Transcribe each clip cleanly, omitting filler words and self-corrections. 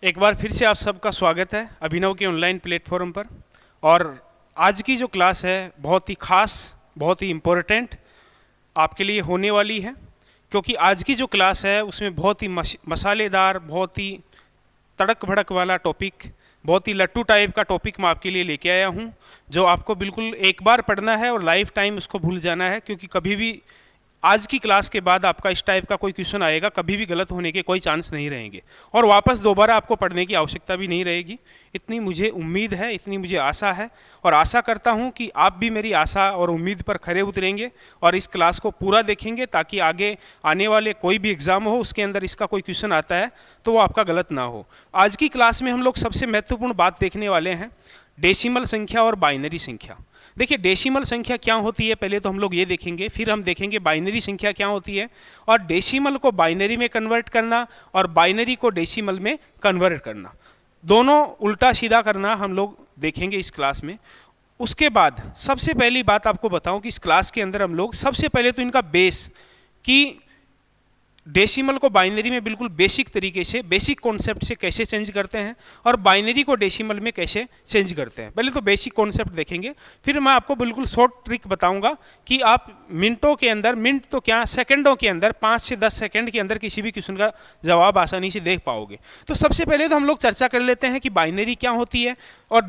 एक बार फिर से आप सबका स्वागत है अभिनव के ऑनलाइन प्लेटफॉर्म पर। और आज की जो क्लास है बहुत ही खास, बहुत ही इम्पोर्टेंट आपके लिए होने वाली है, क्योंकि आज की जो क्लास है उसमें बहुत ही मसालेदार, बहुत ही तड़क भड़क वाला टॉपिक, बहुत ही लट्टू टाइप का टॉपिक मैं आपके लिए लेके आया हूं, जो आपको बिल्कुल एक बार पढ़ना है और लाइफ टाइम उसको भूल जाना है। क्योंकि कभी भी आज की क्लास के बाद आपका इस टाइप का कोई क्वेश्चन आएगा, कभी भी गलत होने के कोई चांस नहीं रहेंगे और वापस दोबारा आपको पढ़ने की आवश्यकता भी नहीं रहेगी। इतनी मुझे उम्मीद है, इतनी मुझे आशा है और आशा करता हूं कि आप भी मेरी आशा और उम्मीद पर खरे उतरेंगे और इस क्लास को पूरा देखेंगे, ताकि आगे आने वाले कोई भी एग्ज़ाम हो उसके अंदर इसका कोई क्वेश्चन आता है तो वो आपका गलत ना हो। आज की क्लास में हम लोग सबसे महत्वपूर्ण बात देखने वाले हैं डेसिमल संख्या और बाइनरी संख्या। देखिए, डेसिमल संख्या क्या होती है पहले तो हम लोग ये देखेंगे, फिर हम देखेंगे बाइनरी संख्या क्या होती है और डेसिमल को बाइनरी में कन्वर्ट करना और बाइनरी को डेसिमल में कन्वर्ट करना, दोनों उल्टा सीधा करना हम लोग देखेंगे इस क्लास में। उसके बाद सबसे पहली बात आपको बताऊं कि इस क्लास के अंदर हम लोग सबसे पहले तो इनका बेस कि डेसिमल को बाइनरी में बिल्कुल बेसिक तरीके से, बेसिक कॉन्सेप्ट से कैसे चेंज करते हैं और बाइनरी को डेसिमल में कैसे चेंज करते हैं। पहले तो बेसिक कॉन्सेप्ट देखेंगे, फिर मैं आपको बिल्कुल शॉर्ट ट्रिक बताऊंगा कि आप मिनटों के अंदर, मिनट तो क्या सेकंडों के अंदर, 5 से 10 सेकंड के अंदर किसी भी क्वेश्चन का जवाब आसानी से देख पाओगे। तो सबसे पहले तो हम लोग चर्चा कर लेते हैं कि बाइनरी क्या होती है और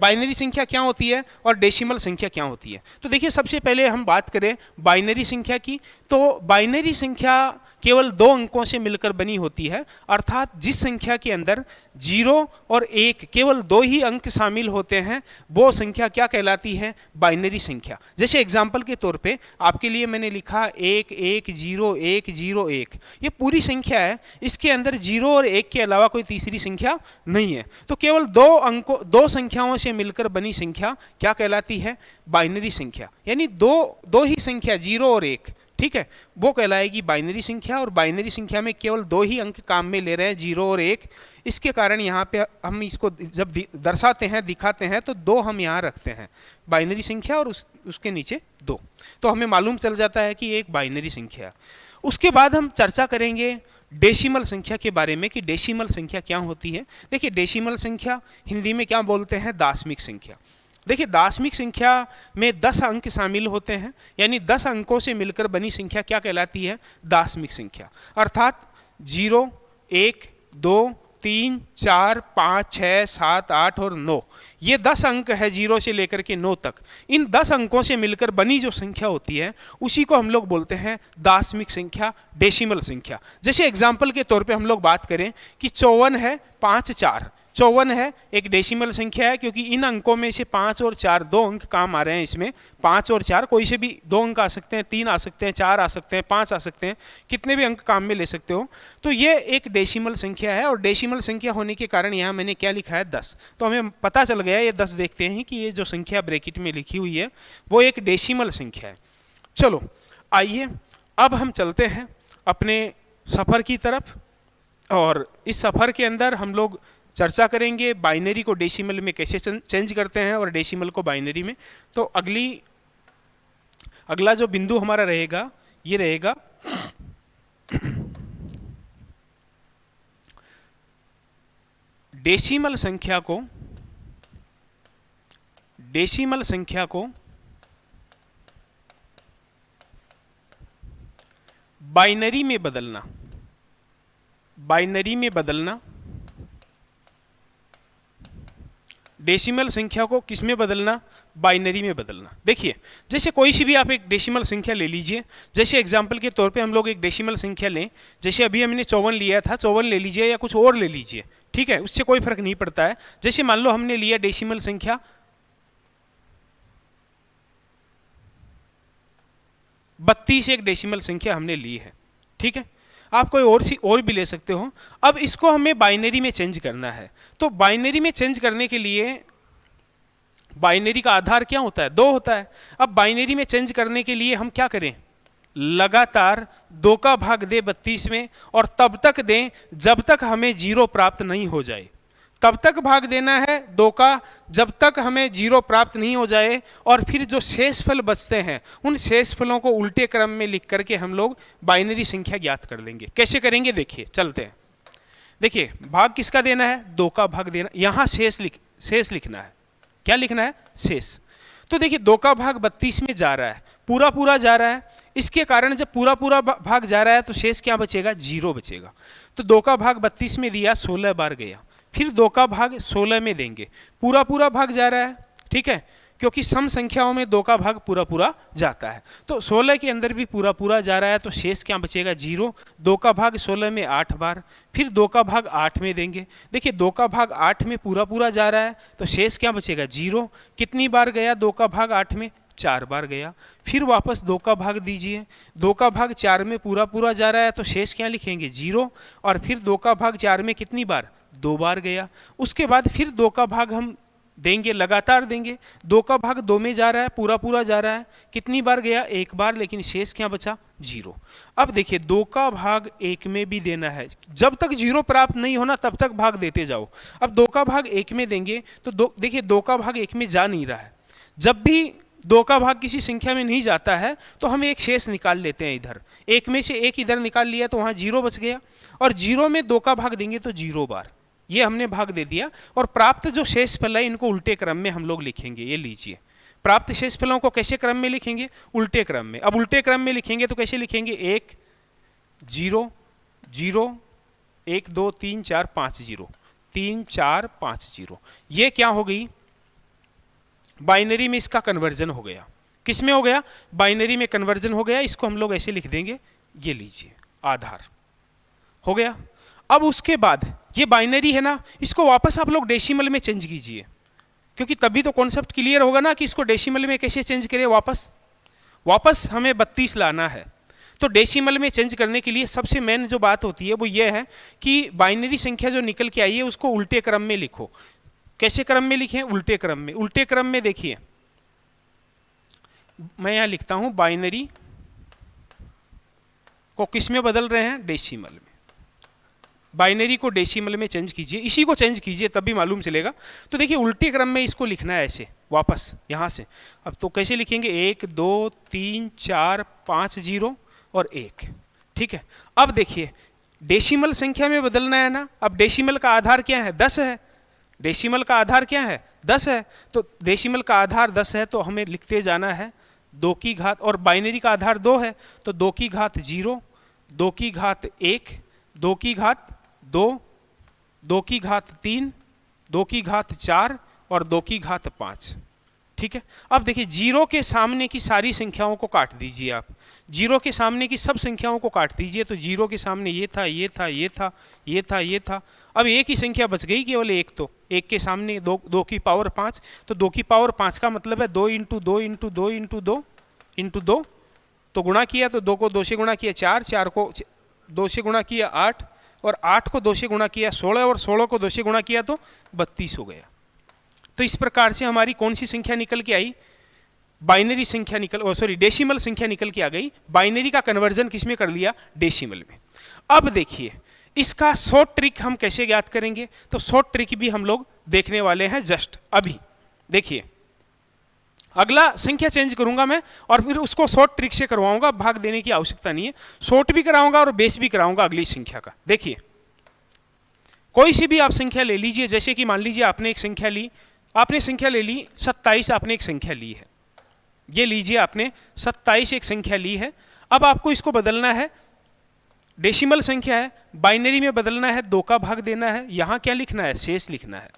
बाइनरी संख्या क्या होती है और डेसिमल संख्या क्या होती है। तो देखिए, सबसे पहले हम बात करें बाइनरी संख्या की, तो बाइनरी संख्या केवल 2 अंकों से मिलकर बनी होती है, अर्थात जिस संख्या के अंदर 0 और 1 केवल 2 ही अंक शामिल होते हैं वो संख्या क्या कहलाती है? बाइनरी संख्या। जैसे एग्जाम्पल के तौर पे आपके लिए मैंने लिखा 1 1 0 1 0 1, ये पूरी संख्या है, इसके अंदर 0 और 1 के अलावा कोई तीसरी संख्या नहीं है। तो केवल 2 संख्याओं से मिलकर बनी संख्या क्या कहलाती है? बाइनरी संख्या। यानी दो ही संख्या 0 और 1, ठीक है, वो कहलाएगी बाइनरी संख्या। और बाइनरी संख्या में केवल 2 ही अंक काम में ले रहे हैं, 0 और 1। इसके कारण यहाँ पे हम इसको जब दर्शाते हैं, दिखाते हैं, तो 2 हम यहाँ रखते हैं, बाइनरी संख्या और उसके नीचे 2, तो हमें मालूम चल जाता है कि ये एक बाइनरी संख्या है। उसके बाद हम चर्चा करेंगे डेसिमल संख्या के बारे में कि डेसिमल संख्या क्या होती है। देखिए, डेसिमल संख्या हिंदी में क्या बोलते हैं? दाशमिक संख्या। देखिए, दाशमिक संख्या में 10 अंक शामिल होते हैं, यानी 10 अंकों से मिलकर बनी संख्या क्या कहलाती है? दाशमिक संख्या। अर्थात 0 1 2 3 4 5 6 7 8 और 9, ये 10 अंक है 0 से लेकर के 9 तक। इन 10 अंकों से मिलकर बनी जो संख्या होती है उसी को हम लोग बोलते हैं दाशमिक संख्या, डेसिमल संख्या। जैसे एग्जाम्पल के तौर पे हम लोग बात करें कि 54 है 5 4, 54 है एक डेसिमल संख्या है, क्योंकि इन अंकों में से 5 और 4 2 अंक काम आ रहे हैं। इसमें 5 और 4 कोई से भी 2 अंक आ सकते हैं, 3 आ सकते हैं, 4 आ सकते हैं, 5 आ सकते हैं, कितने भी अंक काम में ले सकते हो। तो ये एक डेसिमल संख्या है और डेसिमल संख्या होने के कारण यहाँ मैंने क्या लिखा है? 10। तो हमें पता चल गया, ये 10 देखते हैं कि ये जो संख्या ब्रैकेट में लिखी हुई है वो एक डेसिमल संख्या है। चलो आइए अब हम चलते हैं अपने सफ़र की तरफ, और इस सफ़र के अंदर हम लोग चर्चा करेंगे बाइनरी को डेसिमल में कैसे चेंज करते हैं और डेसिमल को बाइनरी में। तो अगला जो बिंदु हमारा रहेगा ये रहेगा डेसिमल संख्या को बाइनरी में बदलना। डेसिमल संख्या को किस में बदलना? बाइनरी में बदलना। देखिए, जैसे कोई सी भी आप एक डेसिमल संख्या ले लीजिए। जैसे एग्जाम्पल के तौर पे हम लोग एक डेसिमल संख्या लें, जैसे अभी हमने 54 लिया था, 54 ले लीजिए या कुछ और ले लीजिए, ठीक है, उससे कोई फर्क नहीं पड़ता है। जैसे मान लो हमने लिया डेसिमल संख्या 32, एक डेसिमल संख्या हमने ली है, ठीक है, आप कोई और भी ले सकते हो। अब इसको हमें बाइनरी में चेंज करना है, तो बाइनरी में चेंज करने के लिए बाइनरी का आधार क्या होता है? 2 होता है। अब बाइनरी में चेंज करने के लिए हम क्या करें? लगातार 2 का भाग दें 32 में और तब तक दें जब तक हमें 0 प्राप्त नहीं हो जाए। तब तक भाग देना है 2 का जब तक हमें 0 प्राप्त नहीं हो जाए, और फिर जो शेष फल बचते हैं उन शेष फलों को उल्टे क्रम में लिख करके हम लोग बाइनरी संख्या ज्ञात कर लेंगे। कैसे करेंगे देखिए, चलते हैं। देखिए भाग किसका देना है, 2 का भाग देना, यहाँ शेष लिखना है। क्या लिखना है, शेष। तो देखिए 2 का भाग 32 में जा रहा है, पूरा पूरा जा रहा है, इसके कारण जब पूरा पूरा भाग जा रहा है तो शेष क्या बचेगा, 0 बचेगा। तो 2 का भाग 32 में दिया, 16 बार गया, फिर 2 का भाग 16 में देंगे, पूरा पूरा भाग जा रहा है, ठीक है, क्योंकि सम संख्याओं में 2 का भाग पूरा पूरा जाता है। तो 16 के अंदर भी पूरा पूरा जा रहा है, तो शेष क्या बचेगा, 0। 2 का भाग 16 में 8 बार, फिर 2 का भाग 8 में देंगे। देखिए 2 का भाग 8 में पूरा पूरा जा रहा है, तो शेष क्या बचेगा, 0। कितनी बार गया 2 का भाग 8 में, 4 बार गया। फिर वापस 2 का भाग दीजिए, 2 का भाग 4 में पूरा पूरा जा रहा है, तो शेष क्या लिखेंगे, 0। और फिर 2 का भाग 4 में कितनी बार, 2 बार गया। उसके बाद फिर 2 का भाग हम देंगे, लगातार देंगे। 2 का भाग 2 में जा रहा है, पूरा पूरा जा रहा है, कितनी बार गया, 1 बार, लेकिन शेष क्या बचा, 0। अब देखिए 2 का भाग 1 में भी देना है, जब तक 0 प्राप्त नहीं होना तब तक भाग देते जाओ। अब 2 का भाग 1 में देंगे तो देखिए 2 का भाग 1 में जा नहीं रहा है। जब भी 2 का भाग किसी संख्या में नहीं जाता है तो हम एक शेष निकाल लेते हैं इधर, 1 में से 1 इधर निकाल लिया तो वहाँ 0 बच गया, और 0 में 2 का भाग देंगे तो 0 बार, ये हमने भाग दे दिया। और प्राप्त जो शेष फल है इनको उल्टे क्रम में हम लोग लिखेंगे। ये लीजिए, प्राप्त शेष फलों को कैसे क्रम में लिखेंगे, उल्टे क्रम में। अब उल्टे क्रम में लिखेंगे तो कैसे लिखेंगे, 1 0 0 1 2 3 4 5 0 3 4 5 0। ये क्या हो गई, बाइनरी में इसका कन्वर्जन हो गया। किस में हो गया, बाइनरी में कन्वर्जन हो गया। इसको हम लोग ऐसे लिख देंगे, ये लीजिए आधार हो गया। अब उसके बाद ये बाइनरी है ना, इसको वापस आप लोग डेसिमल में चेंज कीजिए, क्योंकि तभी तो कॉन्सेप्ट क्लियर होगा ना कि इसको डेसिमल में कैसे चेंज करें। वापस हमें 32 लाना है, तो डेसिमल में चेंज करने के लिए सबसे मेन जो बात होती है वो ये है कि बाइनरी संख्या जो निकल के आई है उसको उल्टे क्रम में लिखो। कैसे क्रम में लिखें, उल्टे क्रम में। उल्टे क्रम में देखिए मैं यहां लिखता हूं, बाइनरी को किस में बदल रहे हैं, डेसिमल में। बाइनरी को डेसिमल में चेंज कीजिए, इसी को चेंज कीजिए तभी मालूम चलेगा। तो देखिए उल्टे क्रम में इसको लिखना है ऐसे, वापस यहाँ से। अब तो कैसे लिखेंगे, 1 2 3 4 5 0 और 1, ठीक है। अब देखिए डेसिमल संख्या में बदलना है ना। अब डेसिमल का आधार क्या है, 10 है। डेसिमल का आधार क्या है, 10 है। तो डेसिमल का आधार 10 है तो हमें लिखते जाना है 2 की घात, और बाइनरी का आधार 2 है तो 2 की घात 0, 2 की घात 1, 2 की घात 2, 2 की घात 3, 2 की घात 4 और 2 की घात 5, ठीक है। अब देखिए 0 के सामने की सारी संख्याओं को काट दीजिए आप। 0 के सामने की सब संख्याओं को काट दीजिए, तो 0 के सामने ये था, ये था, ये था, ये था, ये था। अब एक ही संख्या बच गई, केवल एक। तो एक के सामने 2 की पावर 5, तो 2 की पावर 5 का मतलब है 2 इंटू 2 इंटू 2 इंटू 2 इंटू 2, तो गुणा किया तो 2 को 2 से गुणा किया 4, 4 को 2 से गुणा किया 8, और 8 को 2 से गुणा किया 16, और 16 को 2 से गुणा किया तो 32 हो गया। तो इस प्रकार से हमारी कौन सी संख्या निकल के आई, बाइनरी संख्या डेसिमल संख्या निकल के आ गई। बाइनरी का कन्वर्जन किस में कर लिया, डेसिमल में। अब देखिए इसका शॉर्ट ट्रिक हम कैसे ज्ञात करेंगे, तो शॉर्ट ट्रिक भी हम लोग देखने वाले हैं जस्ट अभी। देखिए अगला संख्या चेंज करूंगा मैं और फिर उसको शॉर्ट ट्रिक से करवाऊंगा, भाग देने की आवश्यकता नहीं है। शॉर्ट भी कराऊंगा और बेस भी कराऊंगा अगली संख्या का। देखिए कोई सी भी आप संख्या ले लीजिए, जैसे कि मान लीजिए आपने एक संख्या ली, आपने संख्या ले ली 27, आपने एक संख्या ली है, ये लीजिए आपने 27 एक संख्या ली है। अब आपको इसको बदलना है, डेसिमल संख्या है, बाइनरी में बदलना है, 2 का भाग देना है, यहाँ क्या लिखना है, शेष लिखना है,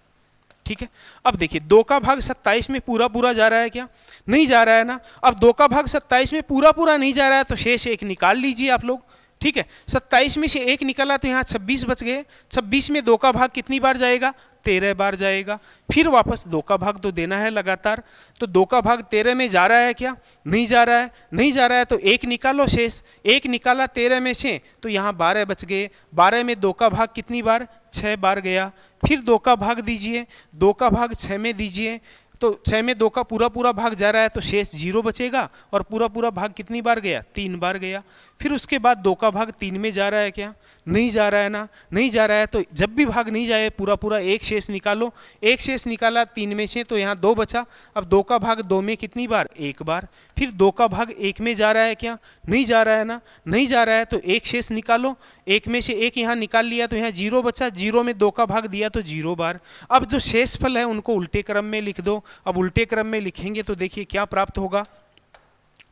ठीक है। अब देखिए 2 का भाग 27 में पूरा पूरा जा रहा है क्या, नहीं जा रहा है ना। अब 2 का भाग 27 में पूरा पूरा नहीं जा रहा है तो शेष 1 निकाल लीजिए आप लोग, ठीक है। 27 में से 1 निकाला तो यहाँ 26 बच गए। 26 में 2 का भाग कितनी बार जाएगा, 13 बार जाएगा। फिर वापस 2 का भाग तो देना है लगातार, तो 2 का भाग 13 में जा रहा है क्या, नहीं जा रहा है। नहीं जा रहा है तो 1 निकालो शेष, 1 निकाला 13 में से तो यहाँ 12 बच गए। 12 में 2 का भाग कितनी बार, 6 बार गया। फिर 2 का भाग दीजिए, 2 का भाग 6 में दीजिए, तो 6 में 2 का पूरा पूरा भाग जा रहा है तो शेष 0 बचेगा, और पूरा पूरा भाग कितनी बार गया, 3 बार गया। फिर उसके बाद 2 का भाग 3 में जा रहा है क्या, नहीं जा रहा है ना, नहीं जा रहा है, तो जब भी भाग नहीं जाए पूरा पूरा एक शेष निकालो। एक शेष निकाला 3 में से तो यहाँ 2 बचा। अब 2 का भाग 2 में कितनी बार, एक बार। फिर 2 का भाग 1 में जा रहा है क्या, नहीं जा रहा है ना, नहीं जा रहा है, तो एक शेष निकालो। एक में से एक यहाँ निकाल लिया तो यहाँ 0 बचा। 0 में 2 का भाग दिया तो 0 बार। अब जो शेष फल है उनको उल्टे क्रम में लिख दो। अब उल्टे क्रम में लिखेंगे तो देखिए क्या प्राप्त होगा।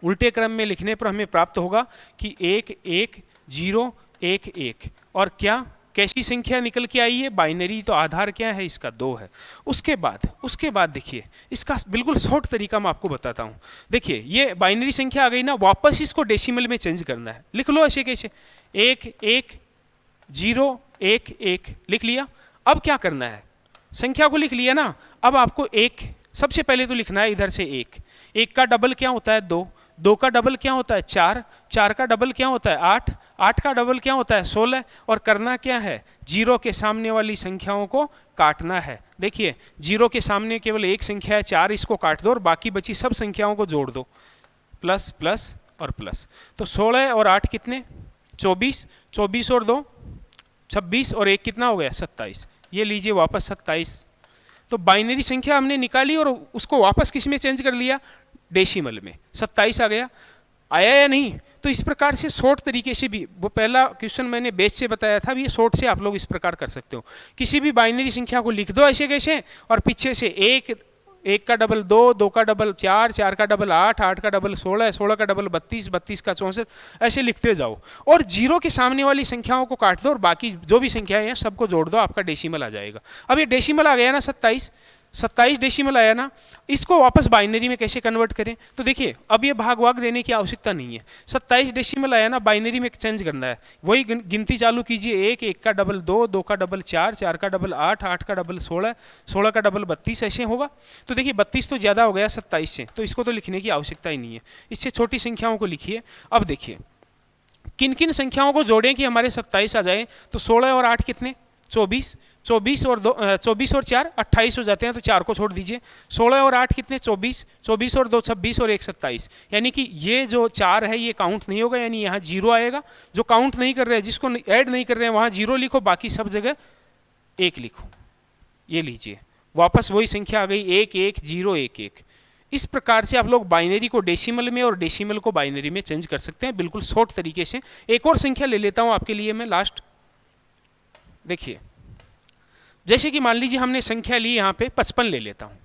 उल्टे क्रम में लिखने पर हमें प्राप्त होगा कि 1 1 0 1 1, और क्या कैसी संख्या निकल के आई है, बाइनरी। तो आधार क्या है इसका, 2 है। उसके बाद देखिए इसका बिल्कुल शॉर्ट तरीका मैं आपको बताता हूँ। देखिए ये बाइनरी संख्या आ गई ना, वापस इसको डेसिमल में चेंज करना है। लिख लो ऐसे कैसे, 1 1 0 1 1 लिख लिया। अब क्या करना है, संख्या को लिख लिया ना, अब आपको एक सबसे पहले तो लिखना है इधर से 1। 1 का डबल क्या होता है, 2। 2 का डबल क्या होता है, 4। 4 का डबल क्या होता है, 8। 8 का डबल क्या होता है, 16। और करना क्या है, 0 के सामने वाली संख्याओं को काटना है। देखिए 0 के सामने केवल एक संख्या है 4, इसको काट दो और बाकी बची सब संख्याओं को जोड़ दो, प्लस प्लस और प्लस। तो 16 और 8 कितने, 24। 24 और 2 26, और 1 कितना हो गया, 27। ये लीजिए वापस 27। तो बाइनरी संख्या हमने निकाली और उसको वापस किस में चेंज कर लिया, डेसिमल में। 27 आ गया, आया या नहीं। तो इस प्रकार से शॉर्ट तरीके से भी, वो पहला क्वेश्चन मैंने बेस से बताया था, ये शॉर्ट से आप लोग इस प्रकार कर सकते हो। किसी भी बाइनरी संख्या को लिख दो ऐसे कैसे, और पीछे से 1 1 का डबल 2, 2 का डबल 4, 4 का डबल 8, 8 का डबल 16, 16 का डबल 32, 32 का 64, ऐसे लिखते जाओ। और 0 के सामने वाली संख्याओं को काट दो और बाकी जो भी संख्याएं हैं सबको जोड़ दो, आपका डेसिमल आ जाएगा। अब ये डेसिमल आ गया ना, 27 डेसिमल आया ना, इसको वापस बाइनरी में कैसे कन्वर्ट करें। तो देखिए अब ये भाग वाग देने की आवश्यकता नहीं है। 27 डेसिमल आया ना, बाइनरी में चेंज करना है। वही गिनती चालू कीजिए, 1 1 का डबल 2, 2 का डबल 4, 4 का डबल 8, 8 का डबल 16, 16 का डबल 32, ऐसे होगा। तो देखिए 32 तो ज़्यादा हो गया 27 से, तो इसको तो लिखने की आवश्यकता ही नहीं है। इससे छोटी संख्याओं को लिखिए। अब देखिए किन किन संख्याओं को जोड़ें कि हमारे 27 आ जाए। तो 16 और 8 कितने, 24। 24 और 2 24 और 4 28 हो जाते हैं, तो 4 को छोड़ दीजिए। 16 और 8 कितने, 24। 24 और 2 26 और 1 27। यानी कि ये जो 4 है ये काउंट नहीं होगा, यानी यहाँ 0 आएगा। जो काउंट नहीं कर रहे हैं, जिसको ऐड नहीं कर रहे हैं, वहाँ 0 लिखो, बाकी सब जगह 1 लिखो। ये लीजिए वापस वही संख्या आ गई, 1 1 0 1 1। इस प्रकार से आप लोग बाइनरी को डेसिमल में और डेसिमल को बाइनरी में चेंज कर सकते हैं, बिल्कुल शॉर्ट तरीके से। एक और संख्या ले लेता हूँ आपके लिए मैं लास्ट। देखिए जैसे कि मान लीजिए हमने संख्या ली यहाँ पे 55 ले लेता हूँ।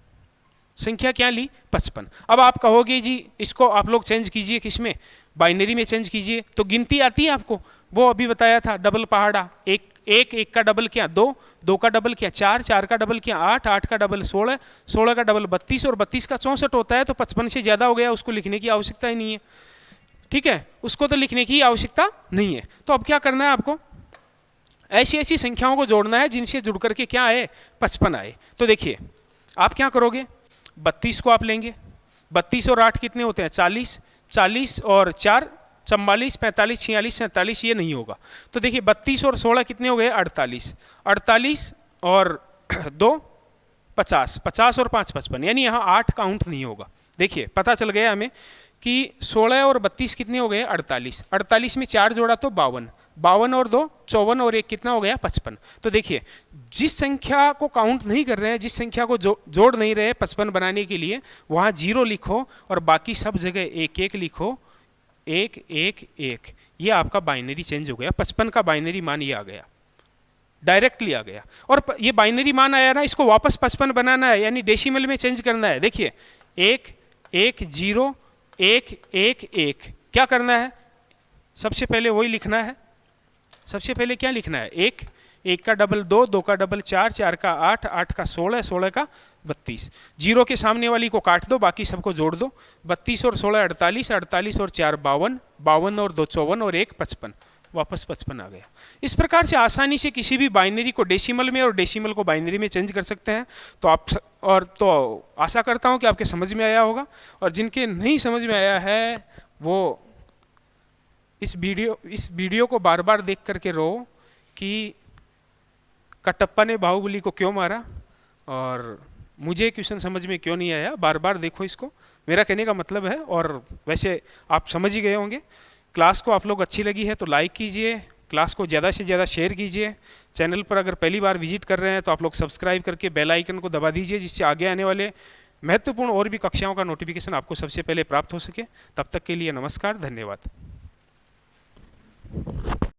संख्या क्या ली, 55। अब आप कहोगे जी इसको आप लोग चेंज कीजिए, किसमें, बाइनरी में चेंज कीजिए। तो गिनती आती है आपको, वो अभी बताया था, डबल पहाड़ा। 1 1 का डबल क्या, 2, 2 का डबल क्या, 4, 4 का डबल क्या, 8, 8 का डबल 16, 16 का डबल 32 और 32 का 64 होता है। तो 55 से ज़्यादा हो गया, उसको लिखने की आवश्यकता ही नहीं है। ठीक है, उसको तो लिखने की आवश्यकता नहीं है। तो अब क्या करना है आपको, ऐसी ऐसी संख्याओं को जोड़ना है जिनसे जुड़ करके क्या आए, 55 आए। तो देखिए आप क्या करोगे, 32 को आप लेंगे। 32 और 8 कितने होते हैं, 40। 40 और 4 44, 45, 46, 47, ये नहीं होगा। तो देखिए 32 और 16 कितने हो गए, 48। 48 और 2 50, 50 और 5 55, यानी यहाँ 8 काउंट नहीं होगा। देखिए पता चल गया हमें कि 16 और 32 कितने हो गए, 48। 48 में 4 जोड़ा तो 52, 52 और 2 54 और 1 कितना हो गया, 55। तो देखिए जिस संख्या को काउंट नहीं कर रहे हैं, जिस संख्या को जोड़ नहीं रहे 55 बनाने के लिए, वहाँ 0 लिखो और बाकी सब जगह 1 1 लिखो, 1 1 1। ये आपका बाइनरी चेंज हो गया। 55 का बाइनरी मान ये आ गया, डायरेक्टली आ गया। और ये बाइनरी मान आया ना, इसको वापस 55 बनाना है, यानी डेसिमल में चेंज करना है। देखिए 1 1 0 1 1 1। क्या करना है, सबसे पहले वही लिखना है। सबसे पहले क्या लिखना है, 1 1 का डबल 2, 2 का डबल 4, 4 का 8, 8 का 16, 16 का 32। 0 के सामने वाली को काट दो, बाकी सबको जोड़ दो। 32 और 16 48, 48 और 4 52, 52 और 2 54 और 1 55, वापस 55 आ गया। इस प्रकार से आसानी से किसी भी बाइनरी को डेसिमल में और डेसिमल को बाइनरी में चेंज कर सकते हैं। तो आप तो आशा करता हूँ कि आपके समझ में आया होगा, और जिनके नहीं समझ में आया है वो इस वीडियो को बार बार देख करके रो कि कटप्पा ने बाहुबली को क्यों मारा, और मुझे क्वेश्चन समझ में क्यों नहीं आया, बार बार देखो इसको, मेरा कहने का मतलब है। और वैसे आप समझ ही गए होंगे। क्लास को आप लोग अच्छी लगी है तो लाइक कीजिए, क्लास को ज़्यादा से ज़्यादा शेयर कीजिए। चैनल पर अगर पहली बार विजिट कर रहे हैं तो आप लोग सब्सक्राइब करके बेल आइकन को दबा दीजिए, जिससे आगे आने वाले महत्वपूर्ण और भी कक्षाओं का नोटिफिकेशन आपको सबसे पहले प्राप्त हो सके। तब तक के लिए नमस्कार, धन्यवाद।